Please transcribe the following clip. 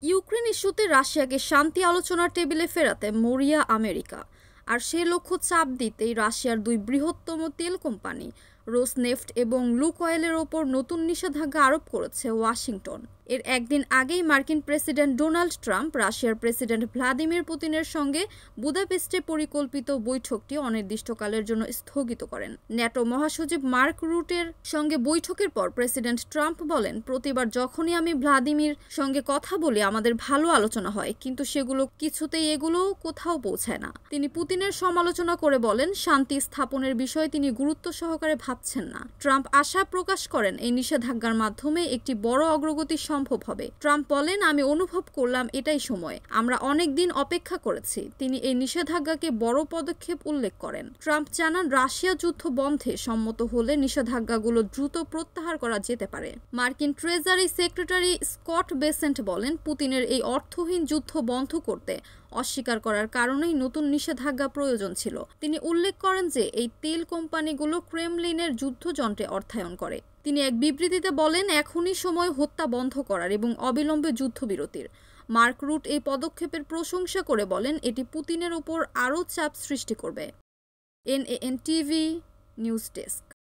Ukraine ইস্যুতে রাশিয়াকে শান্তি আলোচনার টেবিলে ফেরাতে মরিয়া আমেরিকা। আর সে লক্ষ্য চাপ দিতেই রাশিয়ার দুই বৃহত্তম তেল কোম্পানি রোসনেফট এবং লুকয়েলের ওপর নতুন নিষেধাজ্ঞা আরোপ করেছে ওয়াশিংটন। এর একদিন আগেই মার্কিন প্রেসিডেন্ট ডোনাল্ড ট্রাম্প রাশিয়ার প্রেসিডেন্ট ভ্লাদিমির পুতিনের সঙ্গে বুদাপেস্টে পরিকল্পিত বৈঠকটি অনির্দিষ্টকালের জন্য স্থগিত করেন। ন্যাটো মহাসচিব মার্ক রুটের সঙ্গে বৈঠকের পর প্রেসিডেন্ট ট্রাম্প বলেন, প্রতিবার যখনই আমি ভ্লাদিমির সঙ্গে কথা বলি আমাদের ভালো আলোচনা হয়, কিন্তু সেগুলো কিছুতেই কোথাও পৌঁছায় না। তিনি পুতিনের সমালোচনা করে বলেন, শান্তি স্থাপনের বিষয়ে তিনি গুরুত্ব সহকারে ভাবছেন না। ট্রাম্প আশা প্রকাশ করেন এই নিষেধাজ্ঞার মাধ্যমে একটি বড় অগ্রগতি সম্ভব হবে। ট্রাম্প বলেন, আমি অনুভব করলাম এটাই সময়, আমরা অনেক দিন অপেক্ষা করেছি। তিনি এই নিষেধাজ্ঞাকে বড় পদক্ষেপ উল্লেখ করেন। ট্রাম্প জানান, রাশিয়া যুদ্ধ বন্ধে সম্মত হলে নিষেধাজ্ঞাগুলো দ্রুত প্রত্যাহার করা যেতে পারে। মার্কিন ট্রেজারি সেক্রেটারি স্কট বেসেন্ট বলেন, পুতিনের এই অর্থহীন যুদ্ধ বন্ধ করতে অস্বীকার করার কারণেই নতুন নিষেধাজ্ঞা প্রয়োজন ছিল। তিনি উল্লেখ করেন যে এই তেল কোম্পানিগুলো ক্রেমলিনের যুদ্ধযন্ত্রে অর্থায়ন করে। তিনি এক বিবৃতিতে বলেন, এখনই সময় হত্যা বন্ধ করার এবং অবিলম্বে যুদ্ধবিরতির। মার্ক রুট এই পদক্ষেপের প্রশংসা করে বলেন, এটি পুতিনের ওপর আরও চাপ সৃষ্টি করবে। NAN TV news desk.